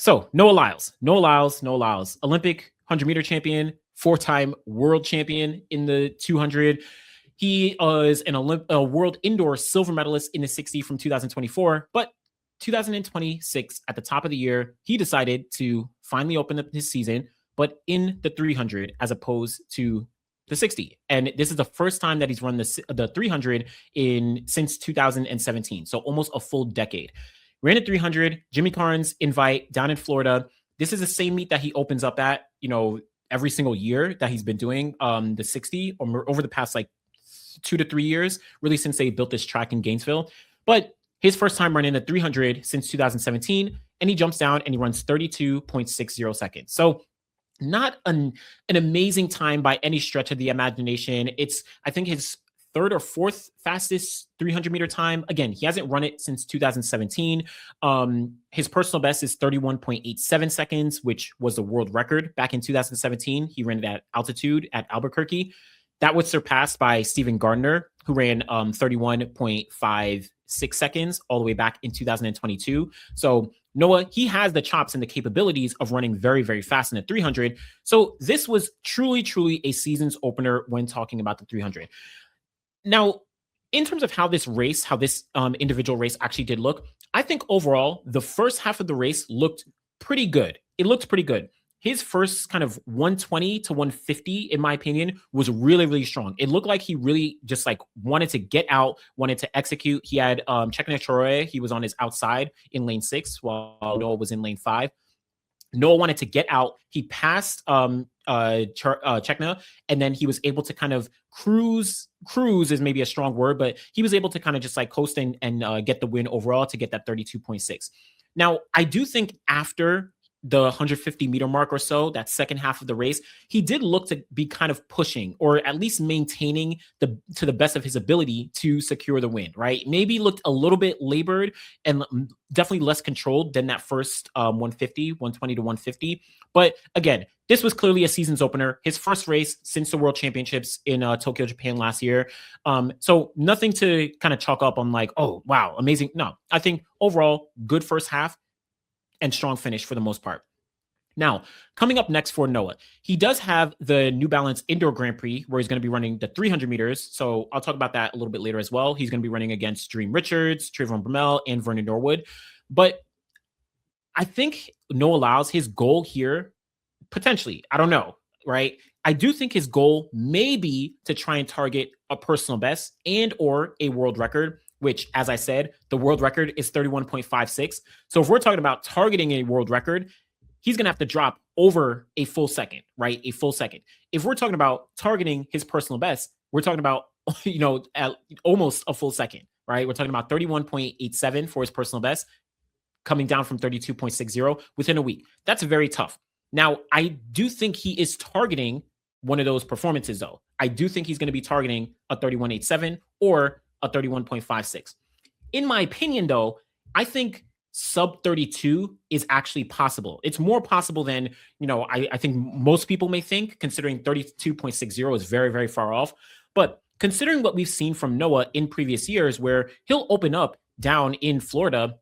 So Noah Lyles, Olympic 100-meter champion, four-time world champion in the 200. He is a world indoor silver medalist in the 60 from 2024, but 2026 at the top of the year, he decided to finally open up his season, but in the 300 as opposed to the 60. And this is the first time that he's run the 300 in since 2017, so almost a full decade. Ran at 300, Jimmy Carnes invite down in Florida. This is the same meet that he opens up at, every single year that he's been doing the 60 or over the past like 2 to 3 years, really since they built this track in Gainesville. But his first time running the 300 since 2017, and he jumps down and he runs 32.60 seconds. So not an amazing time by any stretch of the imagination. It's, I think, his third or fourth fastest 300-meter time. Again, he hasn't run it since 2017. His personal best is 31.87 seconds, which was the world record back in 2017. He ran it at altitude at Albuquerque. That was surpassed by Stephen Gardner, who ran 31.56 seconds all the way back in 2022. So Noah, he has the chops and the capabilities of running very, very fast in the 300. So this was truly, truly a season's opener when talking about the 300. Now, in terms of how this individual race actually did look, I think overall, the first half of the race looked pretty good. It looked pretty good. His first kind of 120 to 150, in my opinion, was really, really strong. It looked like he really just like wanted to get out, wanted to execute. He had Chekna Choroye. He was on his outside in lane 6 while Noah was in lane 5. Noah wanted to get out. He passed Chekna, and then he was able to kind of cruise is maybe a strong word, but he was able to kind of just like coast and get the win overall to get that 32.6. Now, I do think after the 150-meter mark or so, that second half of the race, he did look to be kind of pushing or at least maintaining to the best of his ability to secure the win, right? Maybe looked a little bit labored and definitely less controlled than that first 120 to 150. But again, this was clearly a season's opener, his first race since the World Championships in Tokyo, Japan last year. So nothing to kind of chalk up on like, oh, wow, amazing. No, I think overall, good first half and strong finish for the most part. Now, coming up next for Noah, he does have the New Balance Indoor Grand Prix where he's going to be running the 300 meters. So I'll talk about that a little bit later as well. He's going to be running against Dream Richards, Trayvon Bromell, and Vernon Norwood. But I think Noah Lyles, his goal here, potentially, I don't know, right? I do think his goal may be to try and target a personal best and or a world record, which, as I said, the world record is 31.56. So if we're talking about targeting a world record, he's going to have to drop over a full second, right? A full second. If we're talking about targeting his personal best, we're talking about, almost a full second, right? We're talking about 31.87 for his personal best, coming down from 32.60 within a week. That's very tough. Now, I do think he is targeting one of those performances, though. I do think he's going to be targeting a 31.87 or a 31.56. In my opinion, though, I think sub 32 is actually possible. It's more possible than, I think most people may think, considering 32.60 is very, very far off. But considering what we've seen from Noah in previous years, where he'll open up down in Florida,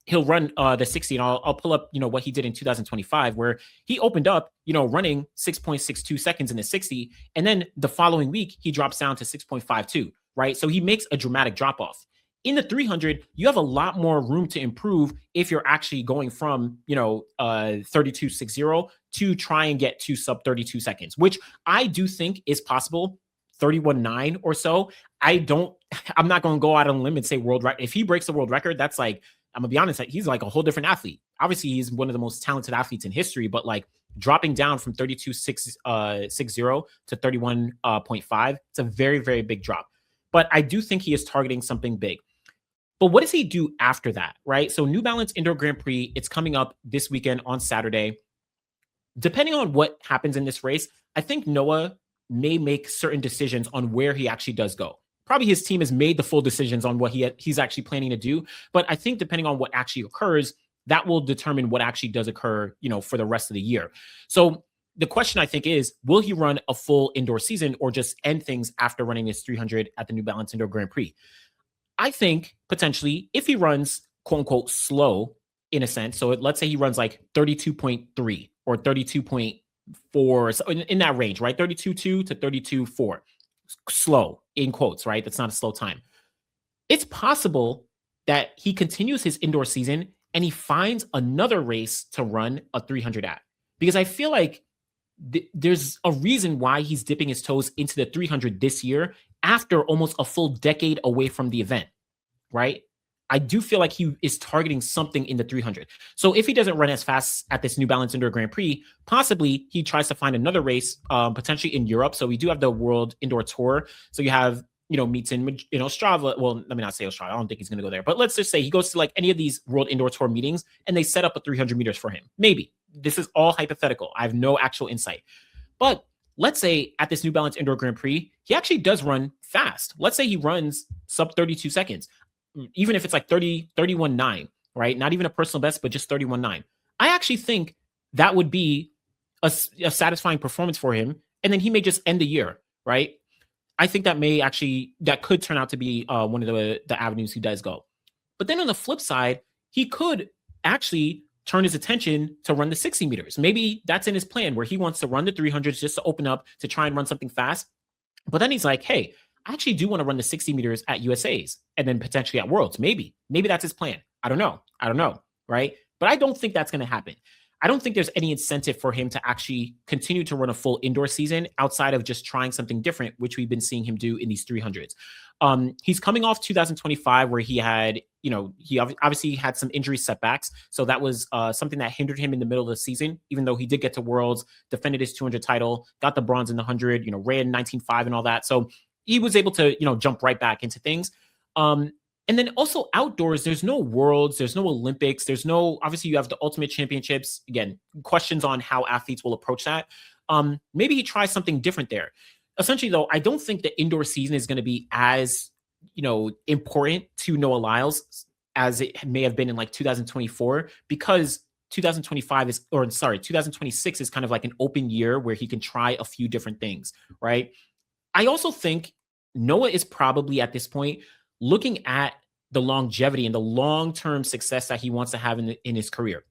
he'll run the 60, and I'll pull up, what he did in 2025, where he opened up, running 6.62 seconds in the 60, and then the following week, he drops down to 6.52, right? So he makes a dramatic drop-off. In the 300, you have a lot more room to improve if you're actually going from, 32.60 to try and get to sub 32 seconds, which I do think is possible. 31.9 or so. I'm not going to go out on a limb and say world record. If he breaks the world record, that's like, I'm gonna be honest, he's like a whole different athlete. Obviously, he's one of the most talented athletes in history, but like dropping down from 32.60 to 31.5, it's a very, very big drop. But I do think he is targeting something big. But what does he do after that, right? So New Balance Indoor Grand Prix, it's coming up this weekend on Saturday. Depending on what happens in this race, I think Noah may make certain decisions on where he actually does go. Probably his team has made the full decisions on what he's actually planning to do. But I think depending on what actually occurs, that will determine what actually does occur, for the rest of the year. So the question I think is, will he run a full indoor season or just end things after running his 300 at the New Balance Indoor Grand Prix? I think potentially if he runs quote unquote slow in a sense. So let's say he runs like 32.3 or 32.4, so in that range, right? 32.2 to 32.4. Slow in quotes, right? That's not a slow time. It's possible that he continues his indoor season and he finds another race to run a 300 at. Because I feel like there's a reason why he's dipping his toes into the 300 this year after almost a full decade away from the event, right? I do feel like he is targeting something in the 300. So if he doesn't run as fast at this New Balance Indoor Grand Prix, possibly he tries to find another race, potentially in Europe. So we do have the World Indoor Tour. So you have, meets in, Strava. Well, let me not say Strava. I don't think he's going to go there. But let's just say he goes to like any of these World Indoor Tour meetings and they set up a 300 meters for him. Maybe. This is all hypothetical. I have no actual insight. But let's say at this New Balance Indoor Grand Prix, he actually does run fast. Let's say he runs sub 32 seconds. Even if it's like 31.9, right? Not even a personal best, but just 31.9. I actually think that would be a satisfying performance for him. And then he may just end the year, right? I think that could turn out to be one of the avenues he does go. But then on the flip side, he could actually turn his attention to run the 60 meters. Maybe that's in his plan where he wants to run the 300s just to open up to try and run something fast. But then he's like, hey, I actually do want to run the 60 meters at USA's and then potentially at Worlds. Maybe that's his plan. I don't know. Right. But I don't think that's going to happen. I don't think there's any incentive for him to actually continue to run a full indoor season outside of just trying something different, which we've been seeing him do in these 300s. He's coming off 2025 where he had, he obviously had some injury setbacks. So that was something that hindered him in the middle of the season, even though he did get to Worlds, defended his 200 title, got the bronze in the 100, ran 19.5 and all that. So he was able to, jump right back into things. And then also outdoors, there's no Worlds, there's no Olympics, obviously you have the Ultimate Championships. Again, questions on how athletes will approach that. Maybe he tries something different there. Essentially, though, I don't think the indoor season is going to be as, important to Noah Lyles as it may have been in like 2024, because 2026 is kind of like an open year where he can try a few different things, right? I also think Noah is probably at this point looking at the longevity and the long-term success that he wants to have in his career.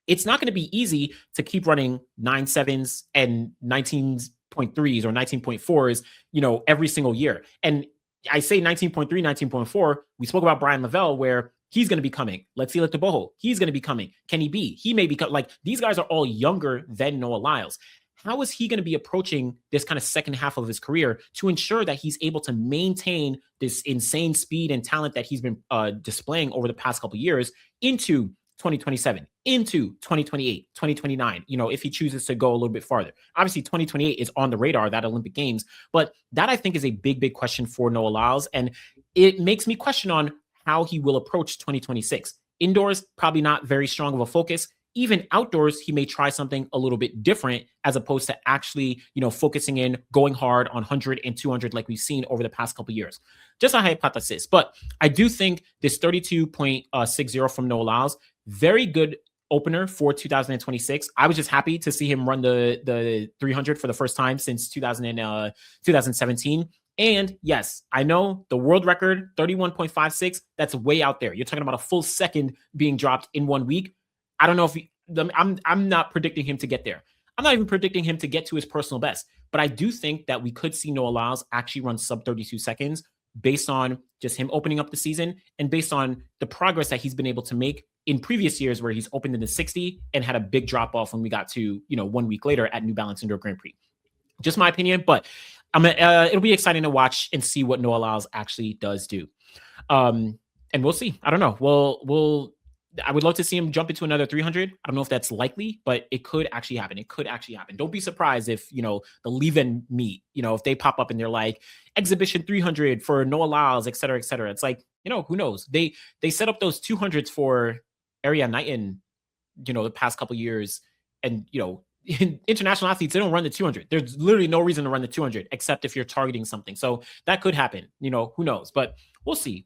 It's not going to be easy to keep running 9.7s and 19.3s or 19.4s, every single year. And I say 19.3, 19.4. We spoke about Brian Lavelle, where he's going to be coming. Let's see, Boho, he's going to be coming. Kenny B, he may become, like, these guys are all younger than Noah Lyles. How is he going to be approaching this kind of second half of his career to ensure that he's able to maintain this insane speed and talent that he's been displaying over the past couple of years into 2027, into 2028, 2029, if he chooses to go a little bit farther? Obviously, 2028 is on the radar, that Olympic Games, but that I think is a big, big question for Noah Lyles. And it makes me question on how he will approach 2026. Indoors, probably not very strong of a focus. Even outdoors, he may try something a little bit different as opposed to actually, focusing in, going hard on 100 and 200 like we've seen over the past couple of years. Just a hypothesis. But I do think this 32.60 from Noah Lyles, very good opener for 2026. I was just happy to see him run the 300 for the first time since 2017. And yes, I know the world record, 31.56, that's way out there. You're talking about a full second being dropped in 1 week. I don't know if I'm not predicting him to get there. I'm not even predicting him to get to his personal best, but I do think that we could see Noah Lyles actually run sub 32 seconds based on just him opening up the season and based on the progress that he's been able to make in previous years where he's opened in the 60 and had a big drop off when we got to, 1 week later at New Balance Indoor Grand Prix. Just my opinion, but it'll be exciting to watch and see what Noah Lyles actually does do. And we'll see. I don't know. I would love to see him jump into another 300. I don't know if that's likely, but it could actually happen. Don't be surprised if, the leave-in meet, if they pop up and they're like exhibition 300 for Noah Lyles, et cetera, et cetera. It's like, who knows? They set up those 200s for Ariane Knighton, the past couple of years. And, international athletes, they don't run the 200. There's literally no reason to run the 200 except if you're targeting something. So that could happen, who knows, but we'll see.